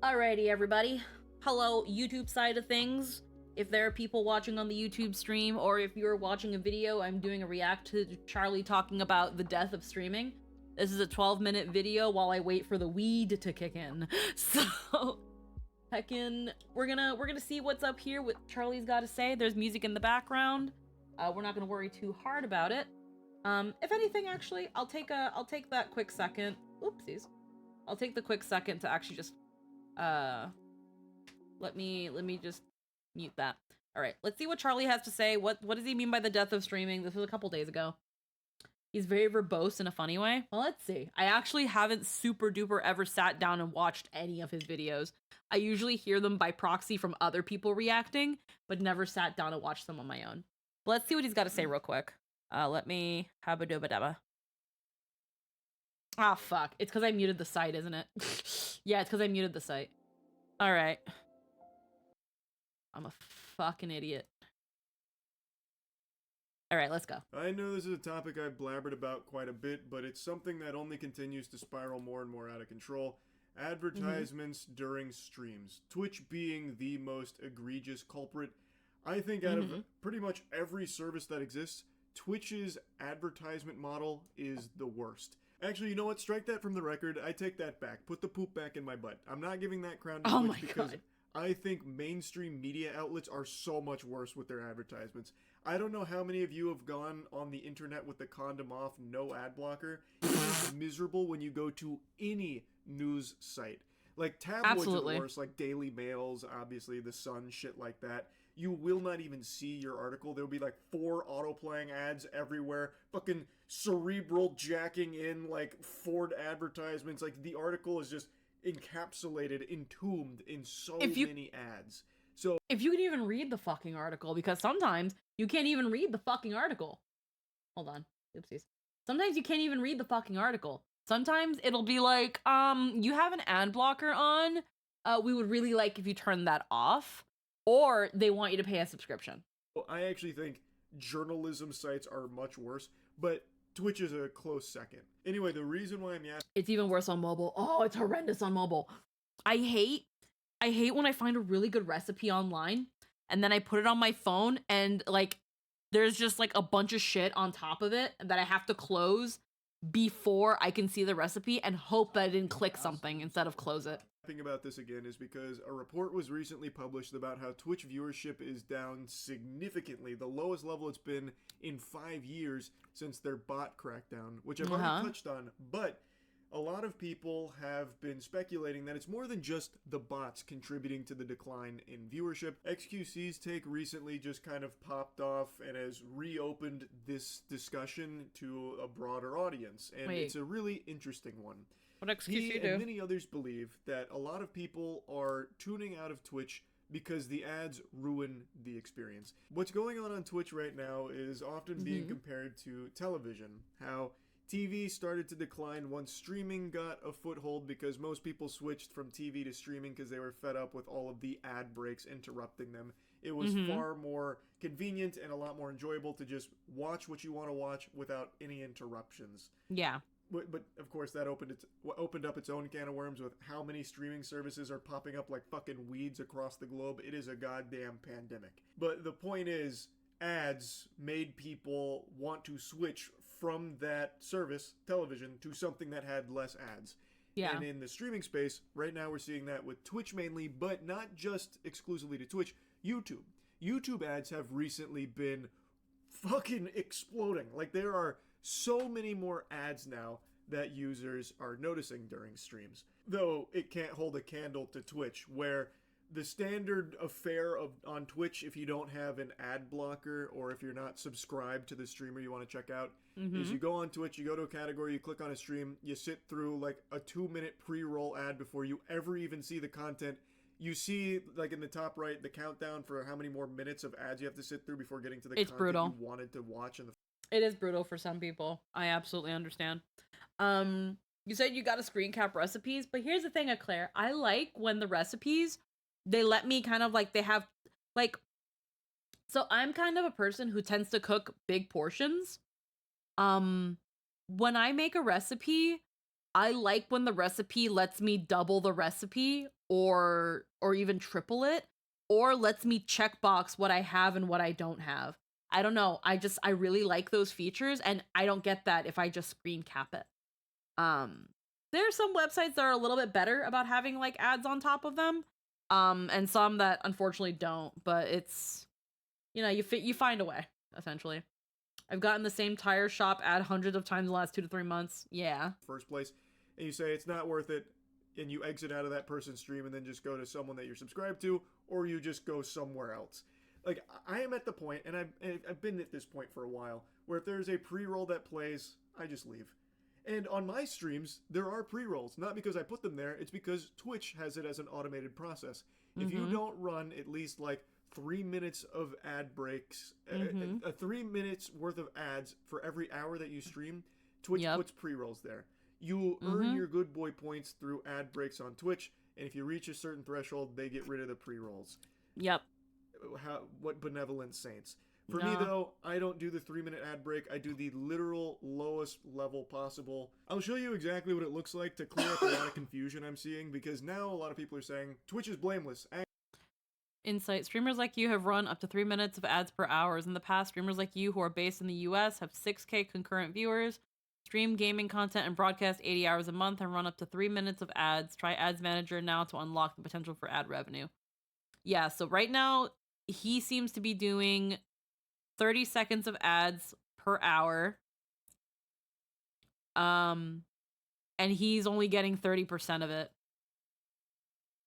Alrighty, everybody. Hello, YouTube side of things. If there are people watching on the YouTube stream, or if you're watching a video, I'm doing a react to Charlie talking about the death of streaming. This is a 12-minute video while I wait for the weed to kick in. So, heckin', we're gonna see what's up here, what Charlie's got to say. There's music in the background. We're not gonna worry too hard about it. If anything, actually, I'll take that quick second. Oopsies. I'll take the quick second to actually just let me just mute that. All right, let's see what Charlie has to say. What does he mean by the death of streaming? This was a couple days ago. He's very verbose in a funny way. Well, let's see. I actually haven't super duper ever sat down and watched any of his videos. I usually hear them by proxy from other people reacting, but never sat down and watched them on my own. But let's see what he's got to say real quick. Let me habba-dubba-dabba. Ah, fuck. It's because I muted the site, isn't it? Yeah, it's because I muted the site. All right. I'm a fucking idiot. All right, let's go. I know this is a topic I've blabbered about quite a bit, but it's something that only continues to spiral more and more out of control. Advertisements during streams. Twitch being the most egregious culprit. I think out of pretty much every service that exists, Twitch's advertisement model is the worst. Actually, you know what? Strike that from the record. I take that back. Put the poop back in my butt. I'm not giving that crown to Twitch because I think mainstream media outlets are so much worse with their advertisements. I don't know how many of you have gone on the internet with the condom off, no ad blocker. It is miserable when you go to any news site. Like tabloids are the worst, like Daily Mails, obviously, The Sun, shit like that. You will not even see your article. There'll be like 4 auto-playing ads everywhere. Fucking cerebral jacking in like Ford advertisements. Like the article is just encapsulated, entombed in so many ads. So if you can even read the fucking article, because sometimes you can't even read the fucking article. Hold on. Oopsies. Sometimes you can't even read the fucking article. Sometimes it'll be like, you have an ad blocker on. We would really like if you turn that off. Or they want you to pay a subscription. Well, I actually think journalism sites are much worse, but Twitch is a close second. Anyway, the reason why I'm it's even worse on mobile. Oh, it's horrendous on mobile. I hate when I find a really good recipe online and then I put it on my phone and like there's just like a bunch of shit on top of it that I have to close before I can see the recipe and hope that I didn't click something instead of close it. Thinking about this again is because a report was recently published about how Twitch viewership is down significantly, the lowest level it's been in 5 years since their bot crackdown, which I've already touched on, but a lot of people have been speculating that it's more than just the bots contributing to the decline in viewership. XQC's take recently just kind of popped off and has reopened this discussion to a broader audience, and it's a really interesting one. What XQC He do? And many others believe that a lot of people are tuning out of Twitch because the ads ruin the experience. What's going on Twitch right now is often being compared to television. How TV started to decline once streaming got a foothold because most people switched from TV to streaming because they were fed up with all of the ad breaks interrupting them. It was far more convenient and a lot more enjoyable to just watch what you want to watch without any interruptions. Yeah. But of course that opened up its own can of worms with how many streaming services are popping up like fucking weeds across the globe. It is a goddamn pandemic. But the point is, ads made people want to switch from that service, television, to something that had less ads. Yeah. And in the streaming space, right now we're seeing that with Twitch mainly, but not just exclusively to Twitch, YouTube. YouTube ads have recently been fucking exploding. Like there are so many more ads now that users are noticing during streams. Though it can't hold a candle to Twitch, where the standard affair on Twitch, if you don't have an ad blocker or if you're not subscribed to the streamer you want to check out, is you go on Twitch, you go to a category, you click on a stream, you sit through like a 2-minute pre-roll ad before you ever even see the content. You see, like in the top right, the countdown for how many more minutes of ads you have to sit through before getting to the content you wanted to watch. It is brutal for some people. I absolutely understand. You said you got to screen cap recipes, but here's the thing, Claire. I like when the recipes, they let me kind of like, they have like, so I'm kind of a person who tends to cook big portions. When I make a recipe, I like when the recipe lets me double the recipe or even triple it, or lets me checkbox what I have and what I don't have. I don't know. I really like those features, and I don't get that if I just screen cap it. Um, there are some websites that are a little bit better about having like ads on top of them, and some that unfortunately don't. But it's, you find a way essentially. I've gotten the same tire shop ad hundreds of times in the last 2 to 3 months. Yeah. First place, and you say it's not worth it, and you exit out of that person's stream and then just go to someone that you're subscribed to, or you just go somewhere else. Like, I am at the point, and I've been at this point for a while, where if there's a pre-roll that plays, I just leave. And on my streams, there are pre-rolls. Not because I put them there, it's because Twitch has it as an automated process. If you don't run at least like 3 minutes of ad breaks, 3 minutes worth of ads for every hour that you stream, Twitch puts pre-rolls there. You earn your good boy points through ad breaks on Twitch, and if you reach a certain threshold, they get rid of the pre-rolls. Yep. What benevolent saints. For me, though, I don't do the 3-minute ad break. I do the literal lowest level possible. I'll show you exactly what it looks like to clear up a lot of confusion I'm seeing, because now a lot of people are saying, Twitch is blameless. Insight. Streamers like you have run up to 3 minutes of ads per hour. In the past, streamers like you who are based in the US have 6K concurrent viewers, stream gaming content, and broadcast 80 hours a month and run up to 3 minutes of ads. Try Ads Manager now to unlock the potential for ad revenue. Yeah, so right now, he seems to be doing 30 seconds of ads per hour. And he's only getting 30% of it.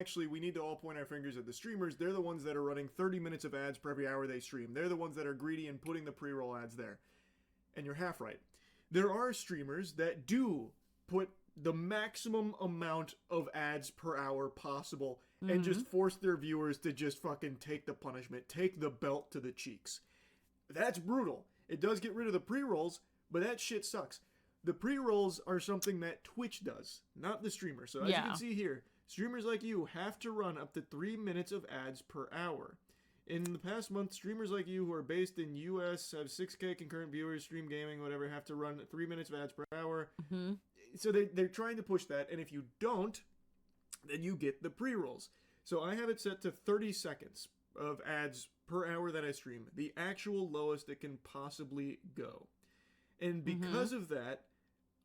Actually, we need to all point our fingers at the streamers. They're the ones that are running 30 minutes of ads per every hour they stream. They're the ones that are greedy and putting the pre-roll ads there. And you're half right. There are streamers that do put the maximum amount of ads per hour possible and just force their viewers to just fucking take the punishment, take the belt to the cheeks. That's brutal. It does get rid of the pre-rolls, but that shit sucks. The pre-rolls are something that Twitch does, not the streamer. So as you can see here, streamers like you have to run up to 3 minutes of ads per hour. In the past month, streamers like you who are based in US, have 6K concurrent viewers, stream gaming, whatever, have to run 3 minutes of ads per hour. So they're trying to push that, and if you don't, then you get the pre-rolls. So I have it set to 30 seconds of ads per hour that I stream, the actual lowest it can possibly go. And because of that,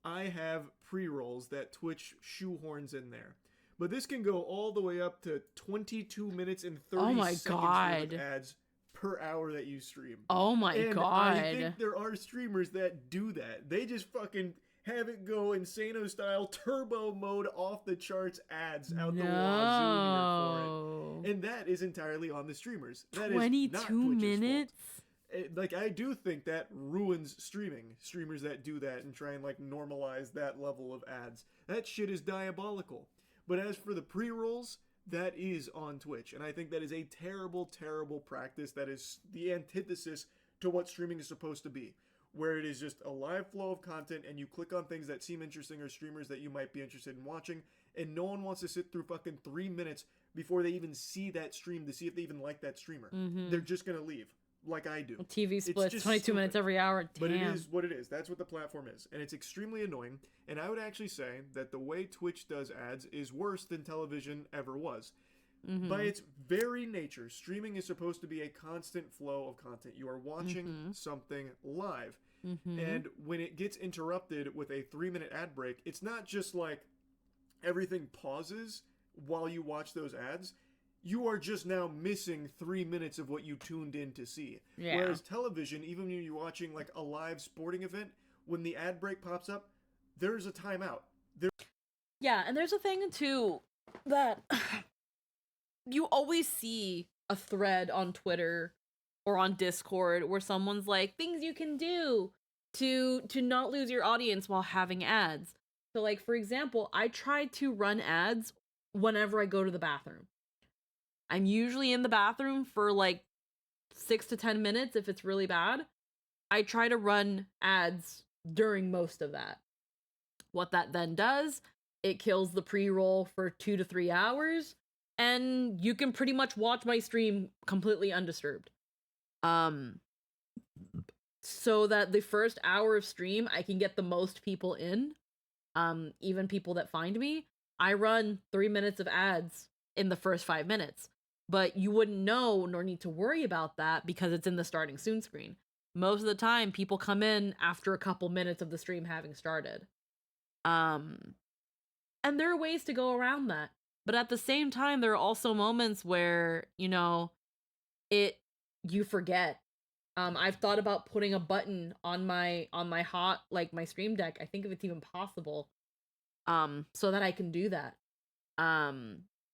I have pre-rolls that Twitch shoehorns in there. But this can go all the way up to 22 minutes and 30 seconds worth of ads per hour that you stream. Oh my god. I think there are streamers that do that. They just fucking have it go Insano style, turbo mode, off the charts ads out the wazoo here for it. And that is entirely on the streamers. That 22 is not Twitch's minutes? fault. Like, I do think that ruins streaming. Streamers that do that and try and, like, normalize that level of ads. That shit is diabolical. But as for the pre-rolls, that is on Twitch. And I think that is a terrible, terrible practice. That is the antithesis to what streaming is supposed to be, where it is just a live flow of content and you click on things that seem interesting or streamers that you might be interested in watching, and no one wants to sit through fucking 3 minutes before they even see that stream to see if they even like that streamer. They're just going to leave. Like I do. TV splits 22 minutes every hour. Damn. But it is what it is. That's what the platform is. And it's extremely annoying. And I would actually say that the way Twitch does ads is worse than television ever was. By its very nature, streaming is supposed to be a constant flow of content. You are watching something live. And when it gets interrupted with a 3-minute ad break, it's not just like everything pauses while you watch those ads. You are just now missing 3 minutes of what you tuned in to see. Whereas television, even when you're watching like a live sporting event, when the ad break pops up, there's a timeout. Yeah, and there's a thing too that you always see a thread on Twitter or on Discord where someone's like, things you can do to not lose your audience while having ads. So like, for example, I try to run ads whenever I go to the bathroom. I'm usually in the bathroom for like 6 to 10 minutes if it's really bad. I try to run ads during most of that. What that then does, it kills the pre-roll for 2 to 3 hours, and you can pretty much watch my stream completely undisturbed. So that the first hour of stream, I can get the most people in, even people that find me. I run 3 minutes of ads in the first 5 minutes. But you wouldn't know nor need to worry about that because it's in the starting soon screen. Most of the time, people come in after a couple minutes of the stream having started. And there are ways to go around that. But at the same time, there are also moments where, you know, you forget. I've thought about putting a button on my my stream deck. I think if it's even possible, so that I can do that.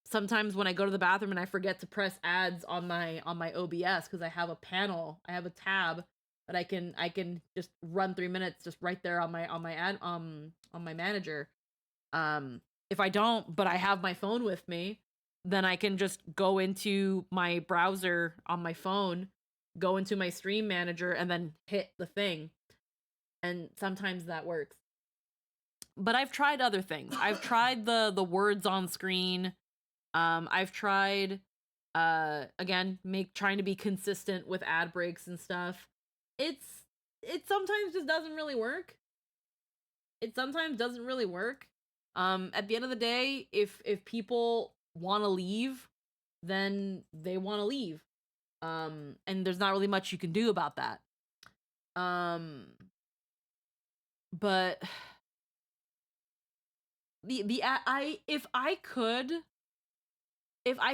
Sometimes when I go to the bathroom and I forget to press ads on my OBS because I have a tab that I can just run 3 minutes just right there on my manager. If I don't, but I have my phone with me, then I can just go into my browser on my phone, go into my stream manager, and then hit the thing. And sometimes that works. But I've tried other things. I've tried the words on screen. I've tried again trying to be consistent with ad breaks and stuff. It sometimes just doesn't really work. It sometimes doesn't really work. At the end of the day, if people want to leave, then they want to leave. And there's not really much you can do about that. But if I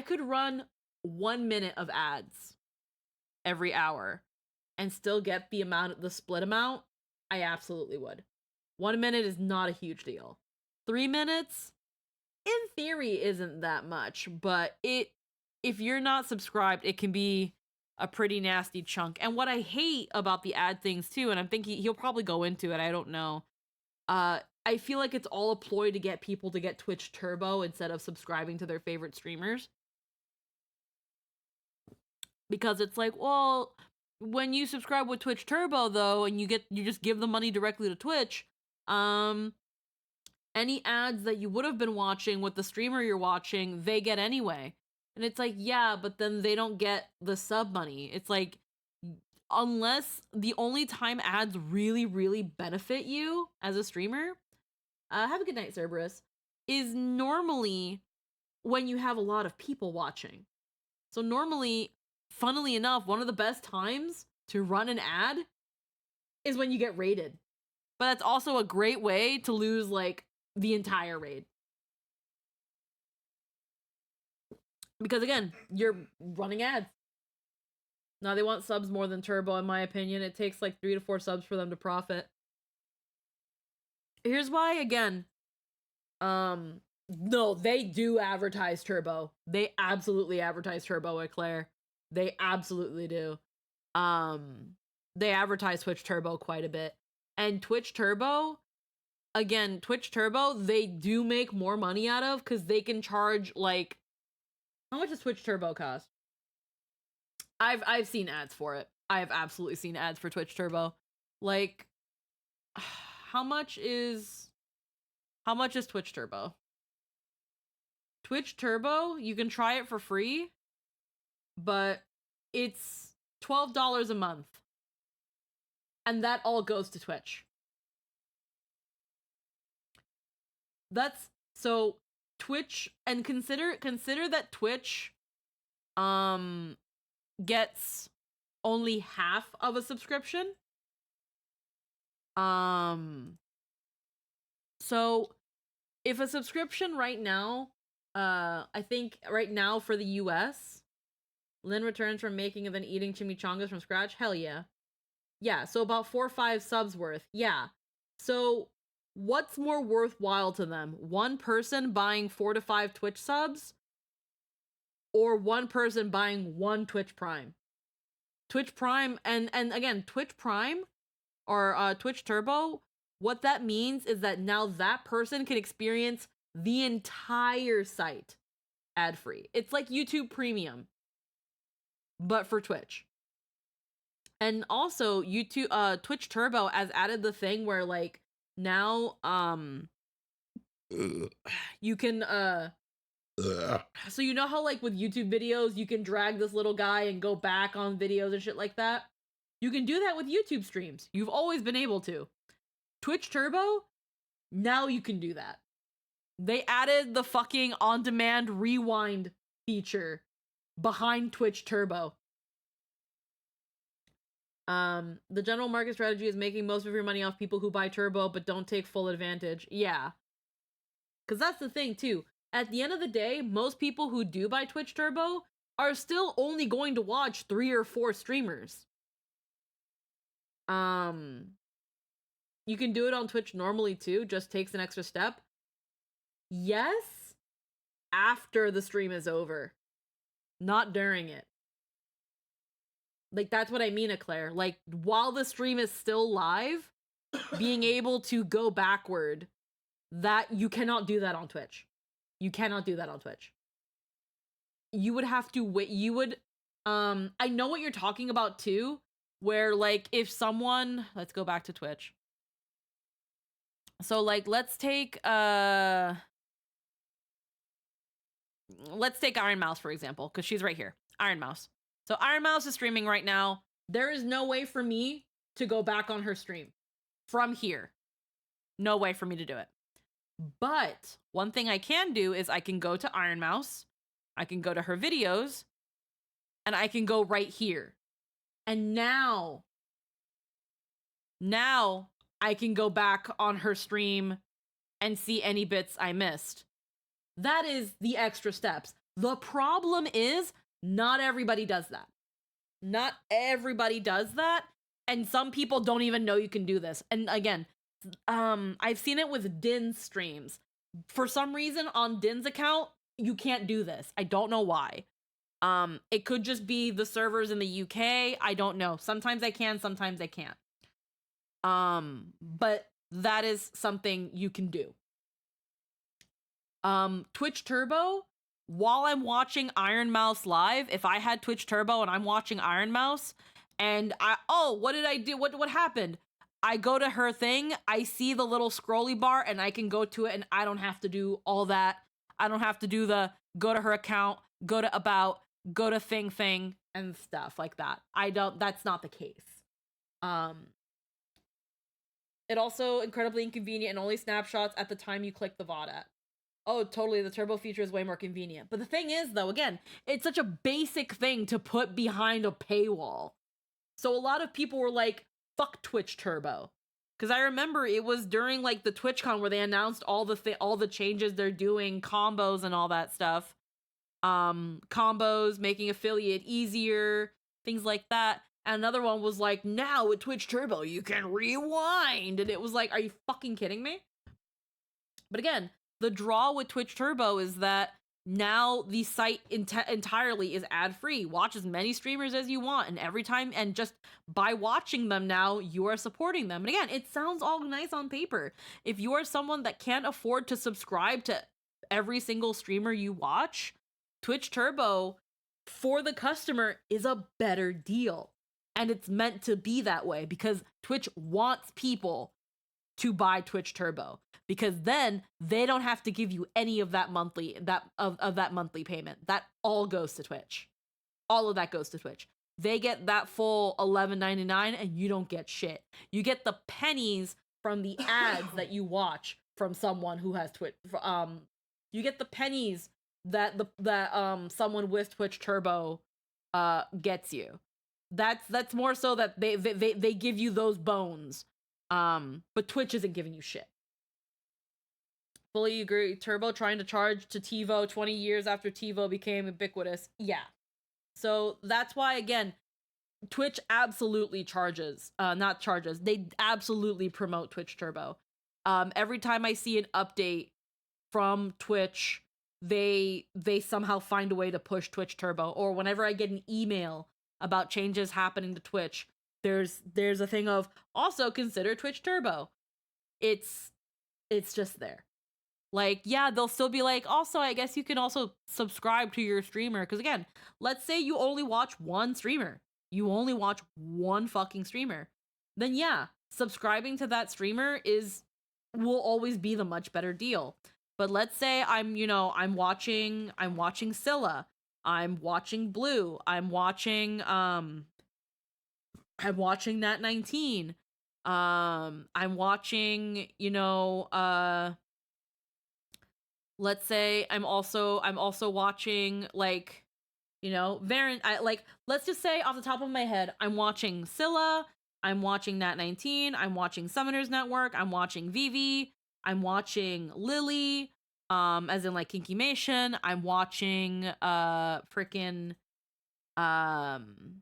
could run 1 minute of ads every hour and still get the split amount, I absolutely would. 1 minute is not a huge deal. 3 minutes, in theory, isn't that much, but if you're not subscribed, it can be a pretty nasty chunk. And what I hate about the ad things too, and I'm thinking he'll probably go into it, I don't know. I feel like it's all a ploy to get people to get Twitch Turbo instead of subscribing to their favorite streamers. Because it's like, well, when you subscribe with Twitch Turbo though, and you just give the money directly to Twitch, any ads that you would have been watching with the streamer you're watching, they get anyway. And it's like, yeah, but then they don't get the sub money. It's like, unless the only time ads really, really benefit you as a streamer, have a good night, Cerberus, is normally when you have a lot of people watching. So normally, funnily enough, one of the best times to run an ad is when you get raided. But that's also a great way to lose, like, the entire raid. Because again, you're running ads. Now they want subs more than Turbo, in my opinion. It takes like 3 to 4 subs for them to profit. Here's why, again. No, they do advertise Turbo. They absolutely advertise Turbo, Eclair. They absolutely do. They advertise Twitch Turbo quite a bit. And Twitch Turbo, again, Twitch Turbo, they do make more money out of because they can charge, like, how much does Twitch Turbo cost? I've seen ads for it. I have absolutely seen ads for Twitch Turbo. Like, how much is Twitch Turbo? Twitch Turbo, you can try it for free, but it's $12 a month. And that all goes to Twitch. That's so Twitch, and consider that Twitch gets only half of a subscription. So if a subscription right now, I think right now for the US, Lynn returns from making and then eating chimichangas from scratch. Hell yeah. Yeah, so about 4 or 5 subs worth. Yeah. So what's more worthwhile to them? One person buying 4 to 5 Twitch subs, or one person buying 1 Twitch Prime? Twitch Prime, and again, Twitch Prime or Twitch Turbo, what that means is that now that person can experience the entire site ad-free. It's like YouTube Premium, but for Twitch. And also, Twitch Turbo has added the thing where, like, now, you can, so you know how, like, with YouTube videos, you can drag this little guy and go back on videos and shit like that? You can do that with YouTube streams. You've always been able to. Twitch Turbo, now you can do that. They added the fucking on-demand rewind feature behind Twitch Turbo. The general market strategy is making most of your money off people who buy Turbo but don't take full advantage. Yeah. Because that's the thing, too. At the end of the day, most people who do buy Twitch Turbo are still only going to watch 3 or 4 streamers. You can do it on Twitch normally, too. Just takes an extra step. Yes, after the stream is over. Not during it. Like, that's what I mean, Eclair. Like, while the stream is still live, being able to go backward, that you cannot do that on Twitch. You cannot do that on Twitch. You would have to wait. You would, I know what you're talking about too, where like if someone, let's go back to Twitch. So like, let's take Iron Mouse, for example, because she's right here. Iron Mouse. So Iron Mouse is streaming right now. There is no way for me to go back on her stream from here. No way for me to do it. But one thing I can do is I can go to Iron Mouse, I can go to her videos, and I can go right here. And now I can go back on her stream and see any bits I missed. That is the extra steps. The problem is not everybody does that. Not everybody does that. And some people don't even know you can do this. And again, I've seen it with Din's streams. For some reason on Din's account, you can't do this. I don't know why. It could just be the servers in the UK. I don't know. Sometimes I can, sometimes I can't. But that is something you can do. Twitch Turbo, while I'm watching Iron Mouse live, if I had Twitch Turbo and I'm watching Iron Mouse and what did I do? What happened? I go to her thing, I see the little scrolly bar and I can go to it and I don't have to do all that. I don't have to do the go to her account, go to about, go to thing and stuff like that. That's not the case. It also incredibly inconvenient and only snapshots at the time you click the VOD at. Oh, totally. The turbo feature is way more convenient. But the thing is, though, again, it's such a basic thing to put behind a paywall. So a lot of people were like, fuck Twitch Turbo. Because I remember it was during like the TwitchCon where they announced all the changes they're doing, combos and all that stuff. Combos, making affiliate easier, things like that. And another one was like, now with Twitch Turbo, you can rewind. And it was like, are you fucking kidding me? But again, the draw with Twitch Turbo is that now the site entirely is ad-free. Watch as many streamers as you want, and every time, and just by watching them now, you are supporting them. And again, it sounds all nice on paper. If you are someone that can't afford to subscribe to every single streamer you watch, Twitch Turbo for the customer is a better deal. And it's meant to be that way because Twitch wants people to buy Twitch Turbo, because then they don't have to give you any of that monthly monthly payment. That all goes to Twitch. All of that goes to Twitch. They get that full $11.99 and you don't get shit. You get the pennies from the ads that you watch from someone who has Twitch. You get the pennies that someone with Twitch Turbo gets you. That's more so that they give you those bones. But Twitch isn't giving you shit. Fully agree. Turbo trying to charge to TiVo 20 years after TiVo became ubiquitous. Yeah. So that's why, again, Twitch absolutely they absolutely promote Twitch Turbo. Every time I see an update from Twitch, they somehow find a way to push Twitch Turbo. Or whenever I get an email about changes happening to Twitch, there's a thing of also consider Twitch Turbo. It's just there. Like, yeah, they'll still be like, also, I guess you can also subscribe to your streamer. Because again, let's say you only watch one streamer. You only watch one fucking streamer. Then yeah, subscribing to that streamer will always be the much better deal. But let's say I'm watching Scylla. I'm watching Blue. I'm watching Nat19. I'm watching, let's say I'm also watching, like, you know, let's just say off the top of my head, I'm watching Scylla, I'm watching Nat 19, I'm watching Summoners Network, I'm watching Vivi, I'm watching Lily, as in like Kinkymation, I'm watching freaking um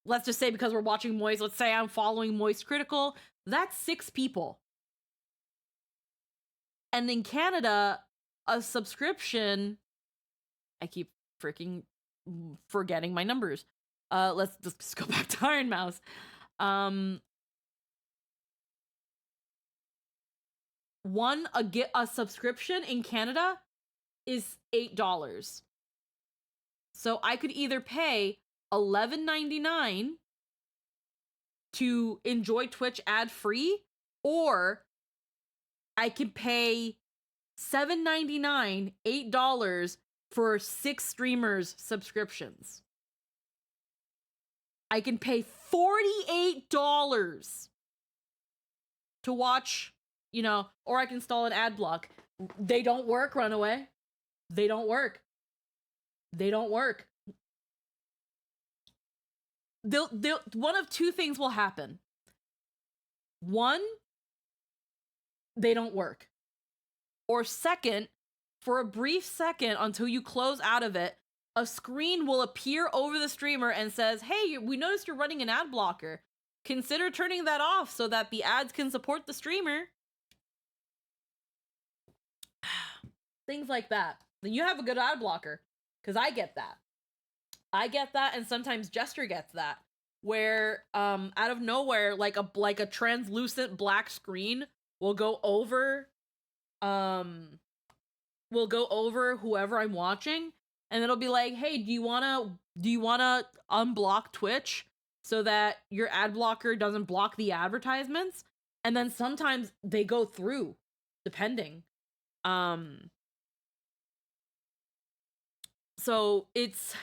let's just say, because we're watching Moist, let's say I'm following MoistCr1tical. That's 6 people. And in Canada, a subscription, I keep freaking forgetting my numbers. Let's just go back to Iron Mouse. A subscription in Canada is $8. So I could either pay $11.99 to enjoy Twitch ad free, or I could pay $7.99, $8 for 6 streamers subscriptions. I can pay $48 to watch, you know, or I can install an ad block. They don't work, Runaway. They don't work. They don't work. One of 2 things will happen. One, they don't work. Or second, for a brief second until you close out of it, a screen will appear over the streamer and says, hey, we noticed you're running an ad blocker. Consider turning that off so that the ads can support the streamer. Things like that. Then you have a good ad blocker, because I get that. I get that, and sometimes Jester gets that, where out of nowhere, like a translucent black screen will go over whoever I'm watching, and it'll be like, hey, do you wanna unblock Twitch so that your ad blocker doesn't block the advertisements? And then sometimes they go through, depending. So it's,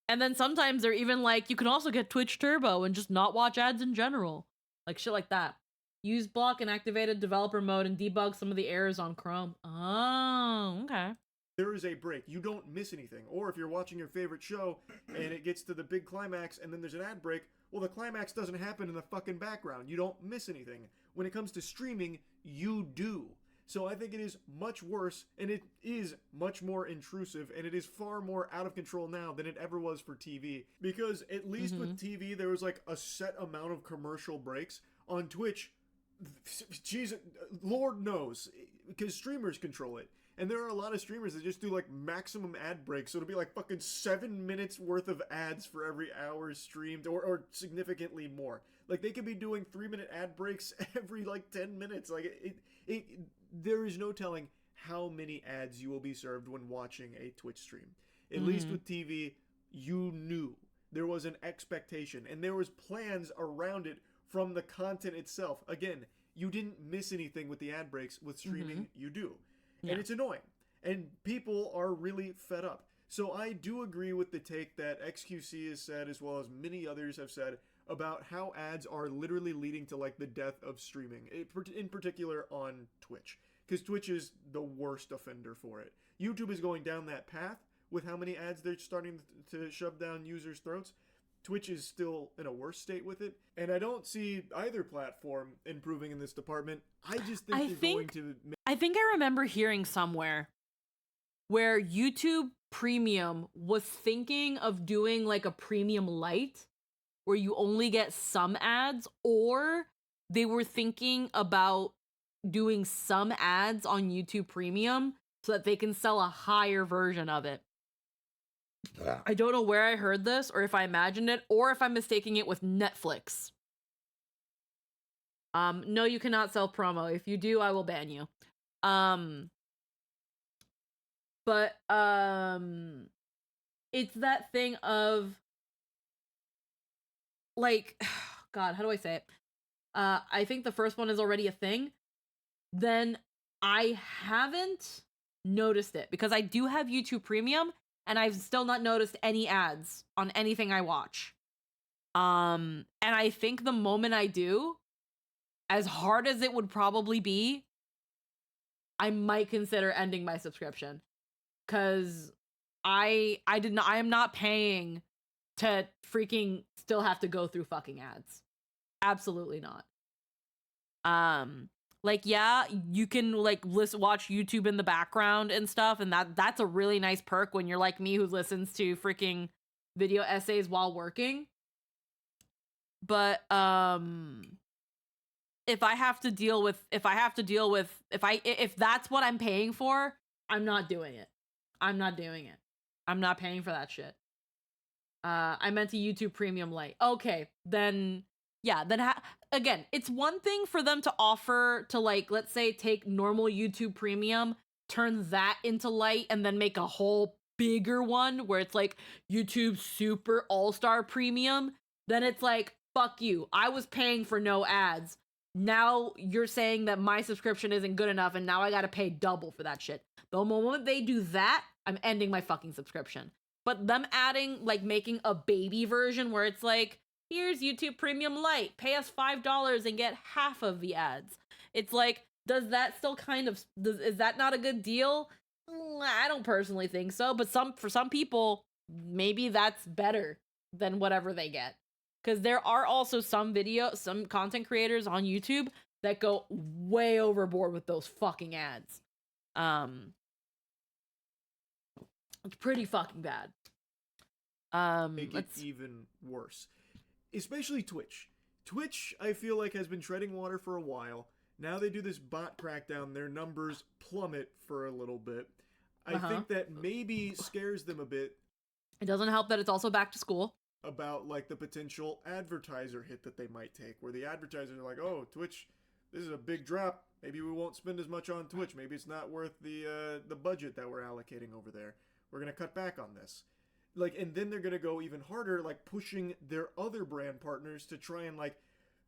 and then sometimes they're even like, you can also get Twitch Turbo and just not watch ads in general. Like shit like that. Use block and activated developer mode and debug some of the errors on Chrome. Oh, okay. There is a break. You don't miss anything. Or if you're watching your favorite show and it gets to the big climax and then there's an ad break, well, the climax doesn't happen in the fucking background. You don't miss anything. When it comes to streaming, you do. So I think it is much worse, and it is much more intrusive, and it is far more out of control now than it ever was for TV. Because at least with TV, there was like a set amount of commercial breaks. On Twitch, Jesus, Lord knows, because streamers control it. And there are a lot of streamers that just do like maximum ad breaks. So it'll be like fucking 7 minutes worth of ads for every hour streamed, or significantly more. Like they could be doing 3-minute ad breaks every like 10 minutes. Like there is no telling how many ads you will be served when watching a Twitch stream. At least with TV, you knew. There was an expectation, and there was plans around it from the content itself. Again, you didn't miss anything with the ad breaks. With streaming, you do. Yeah. And it's annoying. And people are really fed up. So I do agree with the take that XQC has said, as well as many others have said, about how ads are literally leading to like the death of streaming, in particular on Twitch, because Twitch is the worst offender for it. YouTube is going down that path with how many ads they're starting to shove down users' throats. Twitch is still in a worse state with it, and I don't see either platform improving in this department. I just think they're going to... I think I remember hearing somewhere where YouTube Premium was thinking of doing like a Premium Lite, where you only get some ads, or they were thinking about doing some ads on YouTube Premium so that they can sell a higher version of it. I don't know where I heard this, or if I imagined it, or if I'm mistaking it with Netflix. No, you cannot sell promo. If you do, I will ban you. But it's that thing of like, God, how do I say it? I think the first one is already a thing. Then I haven't noticed it, because I do have YouTube Premium, and I've still not noticed any ads on anything I watch. And I think the moment I do, as hard as it would probably be, I might consider ending my subscription. Cause I am not paying to freaking still have to go through fucking ads. Absolutely not. Like, yeah, you can like watch YouTube in the background and stuff, and that's a really nice perk when you're like me who listens to freaking video essays while working. But if that's what I'm paying for, I'm not doing it. I'm not doing it. I'm not paying for that shit. I meant a YouTube Premium Lite. Okay, then yeah, again, it's one thing for them to offer to, like, let's say take normal YouTube Premium, turn that into Lite, and then make a whole bigger one where it's like YouTube Super All-Star Premium. Then it's like, fuck you. I was paying for no ads. Now you're saying that my subscription isn't good enough and now I gotta pay double for that shit. The moment they do that, I'm ending my fucking subscription. But them adding, like, making a baby version where it's like, here's YouTube Premium Lite, pay us $5 and get half of the ads. It's like, does that still kind of, is that not a good deal? I don't personally think so, but for some people, maybe that's better than whatever they get. Because there are also some content creators on YouTube that go way overboard with those fucking ads. It's pretty fucking bad. Make it even worse. Especially Twitch. Twitch, I feel like, has been treading water for a while. Now they do this bot crackdown, their numbers plummet for a little bit. I think that maybe scares them a bit. It doesn't help that it's also back to school. About, like, the potential advertiser hit that they might take, where the advertisers are like, oh, Twitch, this is a big drop. Maybe we won't spend as much on Twitch. Maybe it's not worth the budget that we're allocating over there. We're going to cut back on this. Like, and then they're going to go even harder, like, pushing their other brand partners to try and, like,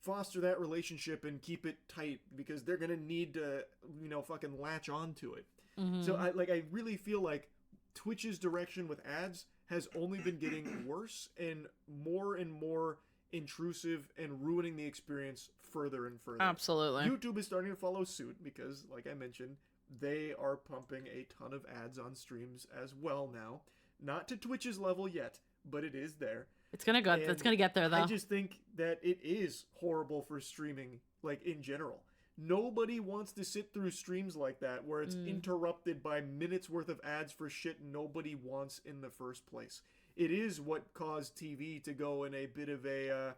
foster that relationship and keep it tight, because they're going to need to, you know, fucking latch onto it. Mm-hmm. So, I really feel like Twitch's direction with ads has only been getting worse and more intrusive and ruining the experience further and further. Absolutely. YouTube is starting to follow suit because, like I mentioned, they are pumping a ton of ads on streams as well now. Not to Twitch's level yet, but it is there. It's gonna go. It's gonna get there, though. I just think that it is horrible for streaming, like, in general. Nobody wants to sit through streams like that where it's interrupted by minutes worth of ads for shit nobody wants in the first place. It is what caused TV to go in a bit of a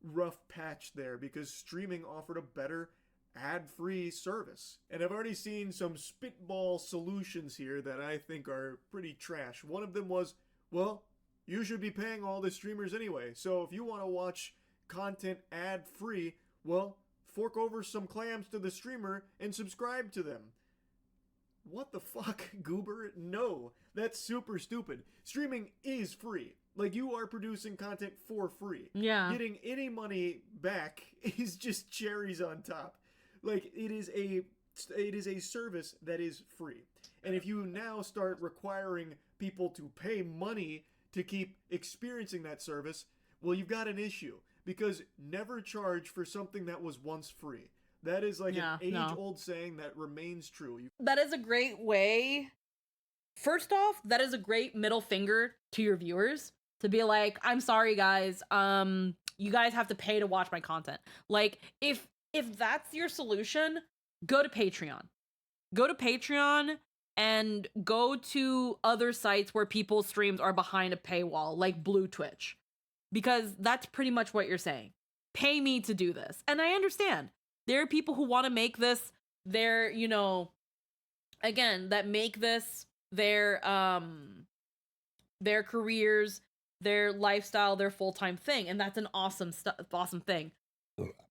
rough patch there, because streaming offered a better ad-free service. And I've already seen some spitball solutions here that I think are pretty trash. One of them was, well, you should be paying all the streamers anyway, so if you want to watch content ad-free, well, fork over some clams to the streamer and subscribe to them. What the fuck, Goober? No, that's super stupid. Streaming is free. Like, you are producing content for free. Yeah. Getting any money back is just cherries on top. Like, it is a service that is free. And if you now start requiring people to pay money to keep experiencing that service, well, you've got an issue. Because never charge for something that was once free. That is like an age-old saying that remains true. That is a great way. First off, that is a great middle finger to your viewers to be like, I'm sorry, guys. You guys have to pay to watch my content. Like, if that's your solution, go to Patreon. Go to Patreon and go to other sites where people's streams are behind a paywall, like Blue Twitch. Because that's pretty much what you're saying. Pay me to do this. And I understand. There are people who want to make this their, you know, again, that make this their careers, their lifestyle, their full-time thing. And that's an awesome thing.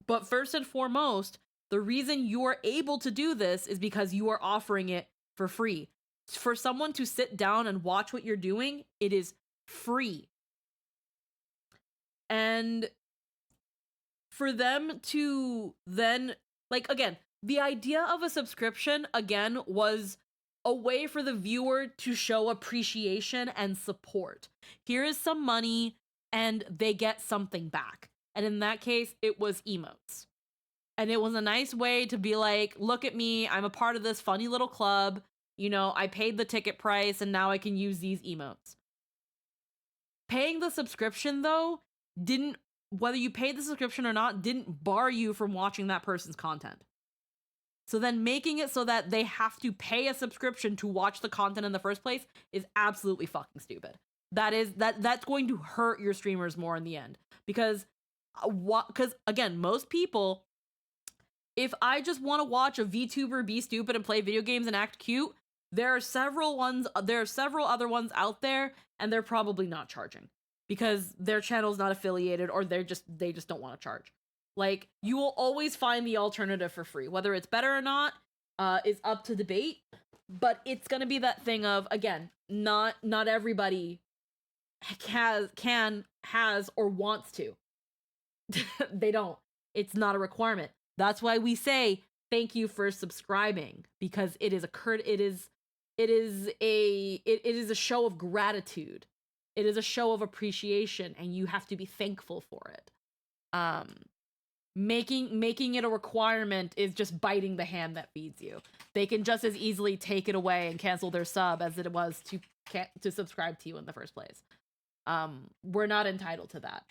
But first and foremost, the reason you are able to do this is because you are offering it for free. For someone to sit down and watch what you're doing, it is free. And for them to then, like, again, the idea of a subscription, again, was a way for the viewer to show appreciation and support. Here is some money, and they get something back. And in that case, it was emotes. And it was a nice way to be like, look at me, I'm a part of this funny little club. You know, I paid the ticket price and now I can use these emotes. Paying the subscription, though, didn't, whether you paid the subscription or not, didn't bar you from watching that person's content. So then making it so that they have to pay a subscription to watch the content in the first place is absolutely fucking stupid. That's going to hurt your streamers more in the end. Because again, most people, if I just want to watch a VTuber be stupid and play video games and act cute, there are several other ones out there, and they're probably not charging because their channel's not affiliated, or they just don't want to charge. Like, you will always find the alternative for free. Whether it's better or not is up to debate, but it's gonna be that thing of, again, not everybody has or wants to. They don't. It's not a requirement. That's why we say thank you for subscribing, because it is a show of gratitude. It is a show of appreciation, and you have to be thankful for it. Making it a requirement is just biting the hand that feeds you. They can just as easily take it away and cancel their sub as it was to subscribe to you in the first place. We're not entitled to that.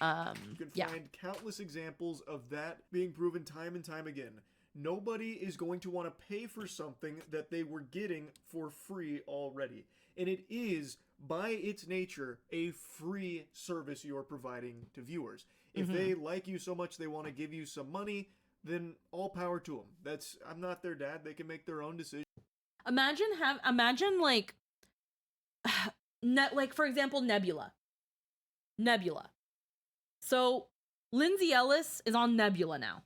You can find countless examples of that being proven time and time again. Nobody is going to want to pay for something that they were getting for free already. And it is, by its nature, a free service you're providing to viewers. If they like you so much they want to give you some money, then all power to them. I'm not their dad. They can make their own decision. Imagine like for example, Nebula. So Lindsay Ellis is on Nebula now.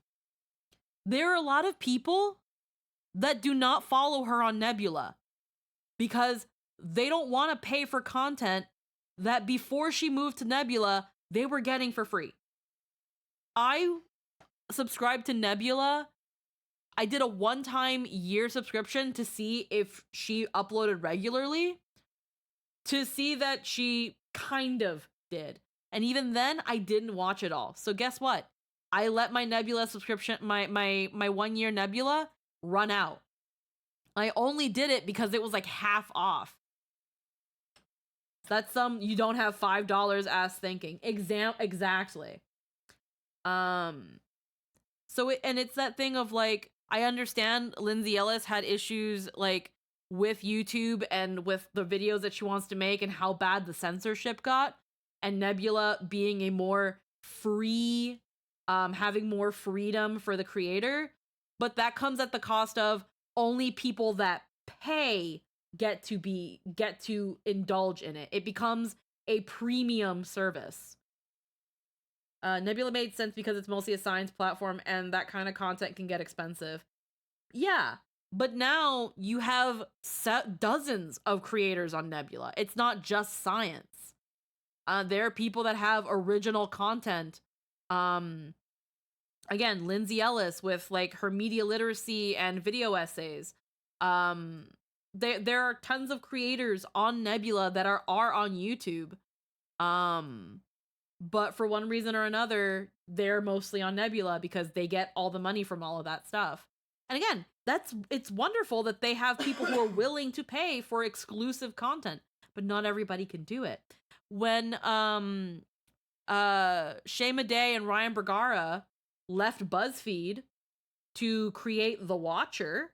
There are a lot of people that do not follow her on Nebula because they don't want to pay for content that before she moved to Nebula, they were getting for free. I subscribed to Nebula. I did a one-time year subscription to see if she uploaded regularly, to see that she kind of did. And even then, I didn't watch it all. So guess what? I let my Nebula subscription, my 1 year Nebula, run out. I only did it because it was like half off. That's you don't have $5 ass thinking. Exactly. So it's that thing of like, I understand Lindsay Ellis had issues like with YouTube and with the videos that she wants to make and how bad the censorship got, and Nebula being a more free, having more freedom for the creator, but that comes at the cost of only people that pay get to indulge in it. It becomes a premium service. Nebula made sense because it's mostly a science platform and that kind of content can get expensive. Yeah, but now you have dozens of creators on Nebula. It's not just science. There are people that have original content. Again, Lindsay Ellis with like her media literacy and video essays. There are tons of creators on Nebula that are on YouTube. But for one reason or another, they're mostly on Nebula because they get all the money from all of that stuff. And again, it's wonderful that they have people who are willing to pay for exclusive content, but not everybody can do it. When Shay Madej and Ryan Bergara left BuzzFeed to create The Watcher,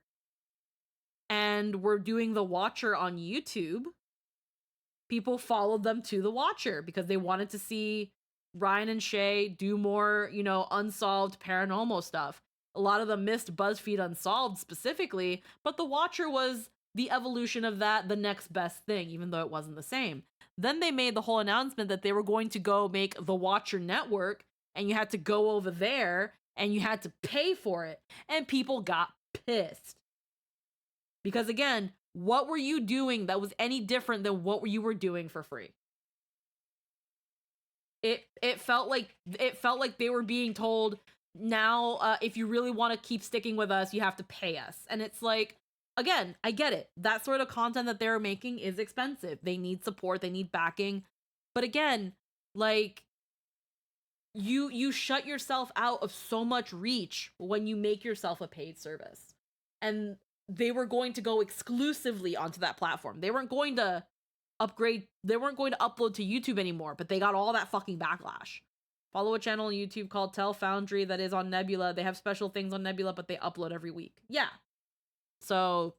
and were doing The Watcher on YouTube, people followed them to The Watcher because they wanted to see Ryan and Shay do more, unsolved paranormal stuff. A lot of them missed BuzzFeed Unsolved specifically, but The Watcher was the evolution of that, the next best thing, even though it wasn't the same. Then they made the whole announcement that they were going to go make The Watcher Network, and you had to go over there, and you had to pay for it, and people got pissed. Because again, what were you doing that was any different than what you were doing for free? It felt like they were being told, now if you really want to keep sticking with us, you have to pay us. And it's like, again, I get it. That sort of content that they're making is expensive. They need support, they need backing. But again, like, you shut yourself out of so much reach when you make yourself a paid service. And they were going to go exclusively onto that platform. They weren't going to upgrade, they weren't going to upload to YouTube anymore, but they got all that fucking backlash. Follow a channel on YouTube called Tell Foundry that is on Nebula. They have special things on Nebula, but they upload every week. Yeah. So,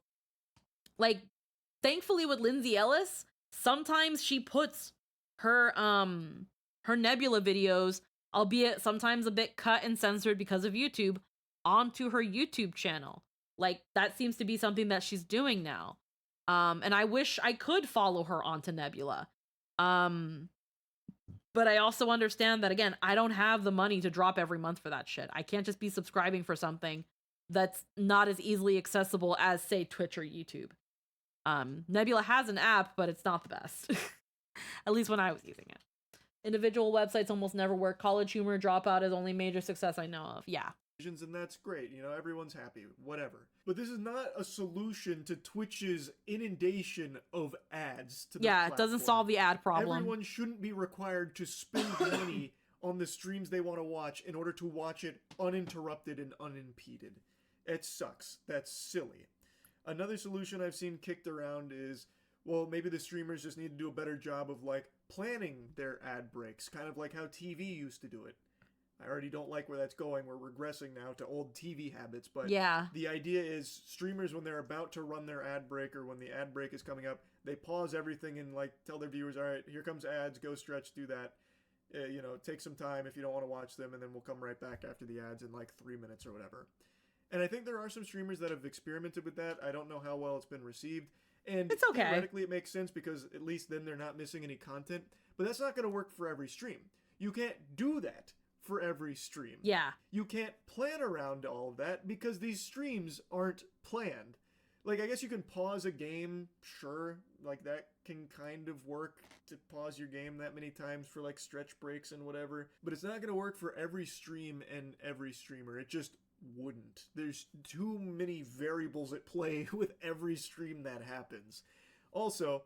like, thankfully with Lindsay Ellis, sometimes she puts her Nebula videos, albeit sometimes a bit cut and censored because of YouTube, onto her YouTube channel. Like, that seems to be something that she's doing now. And I wish I could follow her onto Nebula. But I also understand that, again, I don't have the money to drop every month for that shit. I can't just be subscribing for something that's not as easily accessible as, say, Twitch or YouTube. Nebula has an app, but it's not the best. At least when I was using it. Individual websites almost never work. College Humor Dropout is only major success I know of. Yeah. And that's great, you know, everyone's happy, whatever. But this is not a solution to Twitch's inundation of ads to the platform. It doesn't solve the ad problem. Everyone shouldn't be required to spend money on the streams they want to watch in order to watch it uninterrupted and unimpeded. It sucks. That's silly. Another solution I've seen kicked around is, well, maybe the streamers just need to do a better job of, like, planning their ad breaks, kind of like how TV used to do it. I already don't like where that's going. We're regressing now to old TV habits, but yeah. The idea is streamers, when they're about to run their ad break or when the ad break is coming up, they pause everything and, like, tell their viewers, all right, here comes ads, go stretch, do that. You know, take some time if you don't want to watch them, and then we'll come right back after the ads in, like, 3 minutes or whatever. And I think there are some streamers that have experimented with that. I don't know how well it's been received. And it's okay. Theoretically, it makes sense because at least then they're not missing any content. But that's not going to work for every stream. You can't do that for every stream. Yeah. You can't plan around all of that because these streams aren't planned. Like, I guess you can pause a game, sure. Like, that can kind of work to pause your game that many times for, like, stretch breaks and whatever. But it's not going to work for every stream and every streamer. It just wouldn't. There's too many variables at play with every stream that happens. Also,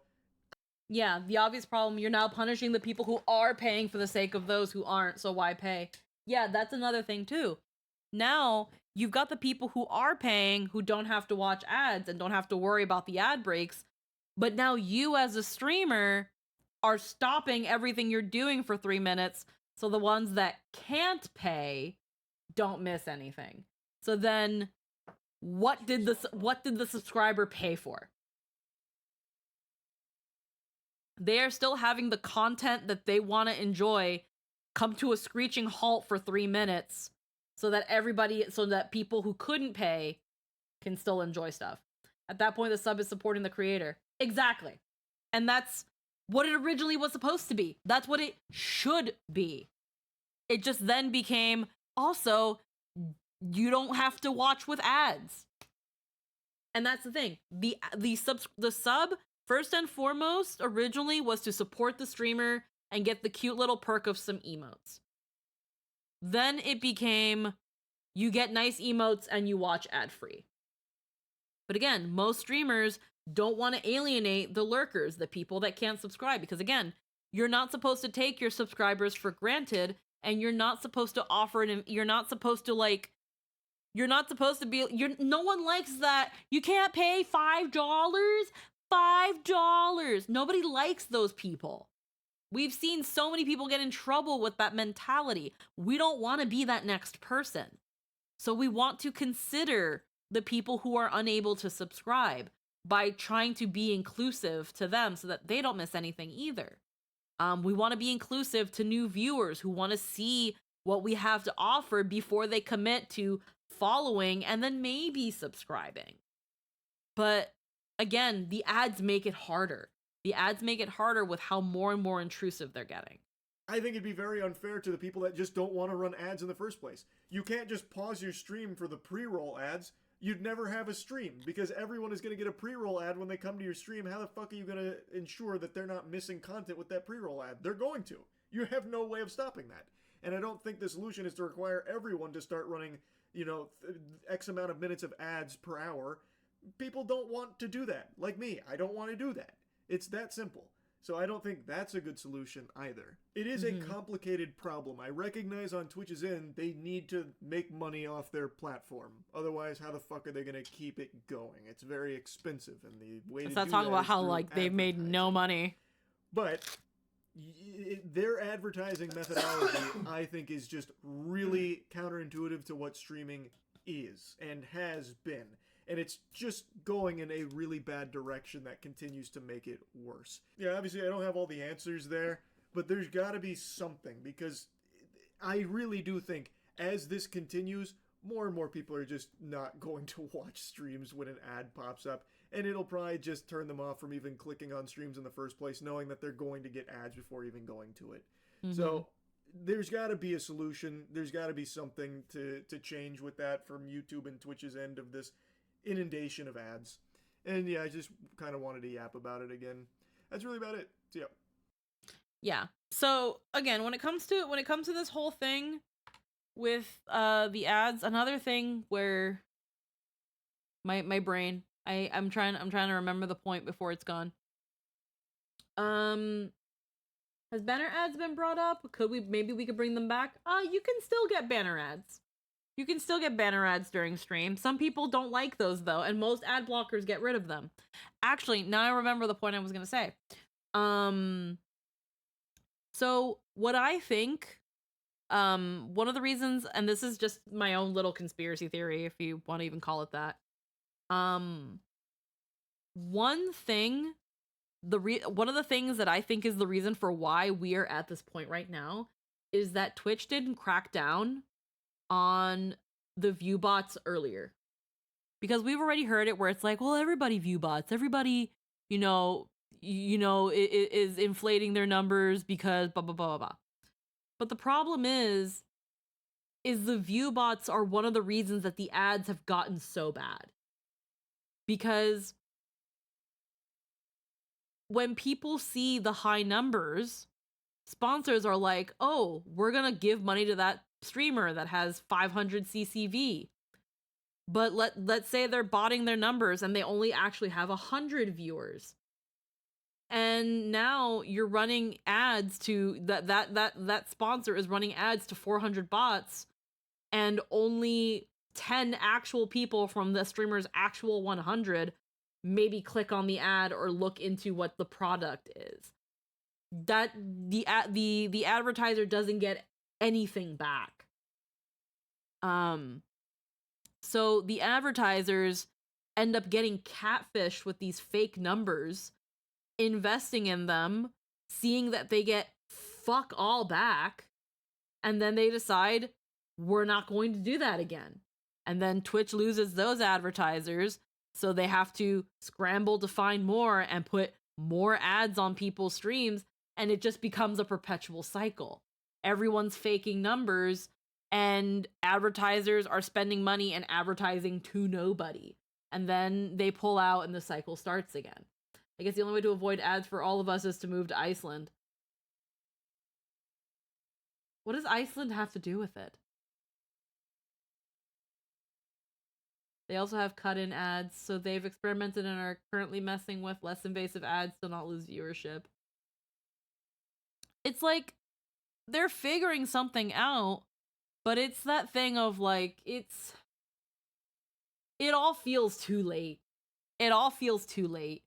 yeah, the obvious problem, you're now punishing the people who are paying for the sake of those who aren't, so why pay? Yeah, that's another thing too. Now, you've got the people who are paying who don't have to watch ads and don't have to worry about the ad breaks, but now you as a streamer are stopping everything you're doing for 3 minutes, so the ones that can't pay don't miss anything. So then, what did the subscriber pay for? They are still having the content that they want to enjoy come to a screeching halt for 3 minutes so that people who couldn't pay can still enjoy stuff. At that point, the sub is supporting the creator. Exactly. And that's what it originally was supposed to be. That's what it should be. It just then became, also, you don't have to watch with ads. And that's the thing. The sub, first and foremost, originally was to support the streamer and get the cute little perk of some emotes. Then it became, you get nice emotes and you watch ad-free. But again, most streamers don't want to alienate the lurkers, the people that can't subscribe, because again, you're not supposed to take your subscribers for granted, and you're not supposed to offer it, you're not supposed to, like, no one likes that. You can't pay $5? $5. Nobody likes those people. We've seen so many people get in trouble with that mentality. We don't want to be that next person. So we want to consider the people who are unable to subscribe by trying to be inclusive to them so that they don't miss anything either. We want to be inclusive to new viewers who want to see what we have to offer before they commit to following and then maybe subscribing. But again, the ads make it harder. The ads make it harder with how more and more intrusive they're getting. I think it'd be very unfair to the people that just don't want to run ads in the first place. You can't just pause your stream for the pre-roll ads. You'd never have a stream because everyone is going to get a pre-roll ad when they come to your stream. How the fuck are you going to ensure that they're not missing content with that pre-roll ad? They're going to. You have no way of stopping that. And I don't think the solution is to require everyone to start running, X amount of minutes of ads per hour. People don't want to do that. Like me, I don't want to do that. It's that simple. So I don't think that's a good solution either. It is Mhm. a complicated problem. I recognize on Twitch's end, they need to make money off their platform. Otherwise, how the fuck are they going to keep it going? It's very expensive, and the way to Let's do not talk that about is how through like they've made no advertising. money. But their advertising methodology, I think, is just really counterintuitive to what streaming is and has been. And it's just going in a really bad direction that continues to make it worse. Yeah, obviously I don't have all the answers there, but there's got to be something, because I really do think as this continues, more and more people are just not going to watch streams when an ad pops up, and it'll probably just turn them off from even clicking on streams in the first place, knowing that they're going to get ads before even going to it. Mhm. So there's got to be a solution. There's got to be something to change with that from YouTube and Twitch's end of this inundation of ads. And yeah, I just kind of wanted to yap about it again. That's really about it. So yeah. Yeah. So again, when it comes to this whole thing with the ads, another thing where my brain, I'm trying to remember the point before it's gone. Has banner ads been brought up? Maybe we could bring them back? You can still get banner ads. You can still get banner ads during stream. Some people don't like those though, and most ad blockers get rid of them. Actually, now I remember the point I was gonna say. So what I think, one of the reasons, and this is just my own little conspiracy theory, if you want to even call it that. One thing, one of the things that I think is the reason for why we are at this point right now is that Twitch didn't crack down on the view bots earlier. Because we've already heard it where it's like, well, everybody view bots. Everybody, is inflating their numbers because blah, blah, blah, blah, blah. But the problem is the view bots are one of the reasons that the ads have gotten so bad. Because when people see the high numbers, sponsors are like, oh, we're going to give money to that streamer that has 500 CCV. But let's say they're botting their numbers and they only actually have 100 viewers. And now you're running ads to that sponsor is running ads to 400 bots, and only 10 actual people from the streamer's actual 100 maybe click on the ad or look into what the product is. That the advertiser doesn't get anything back. So the advertisers end up getting catfished with these fake numbers, investing in them, seeing that they get fuck all back, and then they decide, we're not going to do that again. And then Twitch loses those advertisers, so they have to scramble to find more and put more ads on people's streams, and it just becomes a perpetual cycle. Everyone's faking numbers, and advertisers are spending money and advertising to nobody. And then they pull out and the cycle starts again. I guess the only way to avoid ads for all of us is to move to Iceland. What does Iceland have to do with it? They also have cut-in ads, so they've experimented and are currently messing with less invasive ads to not lose viewership. It's like they're figuring something out, but it's that thing of like, it all feels too late. It all feels too late.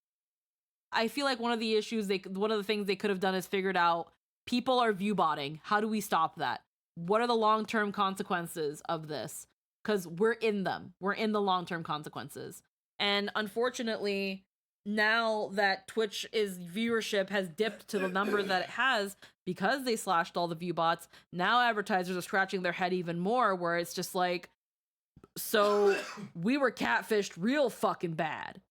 I feel like one of the things they could have done is figured out, people are view botting. How do we stop that? What are the long-term consequences of this? Because we're in them. We're in the long-term consequences. And unfortunately, now that Twitch's viewership has dipped to the number that it has because they slashed all the view bots, now advertisers are scratching their head even more, where it's just like, so we were catfished real fucking bad.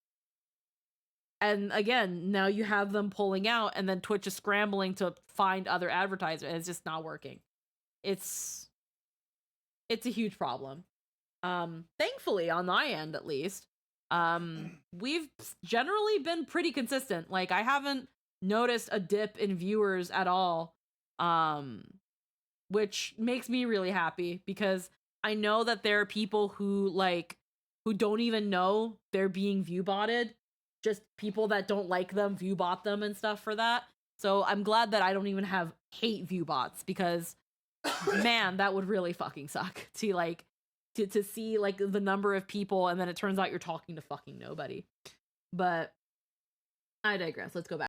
And again, now you have them pulling out, and then Twitch is scrambling to find other advertisers, and it's just not working. It's a huge problem. Thankfully, on my end at least, we've generally been pretty consistent. Like, I haven't noticed a dip in viewers at all, which makes me really happy, because I know that there are people who don't even know they're being view botted. Just people that don't like them view bot them and stuff for that. So I'm glad that I don't even have hate view bots, because man, that would really fucking suck to like to see like the number of people and then it turns out you're talking to fucking nobody. But I digress. Let's go back.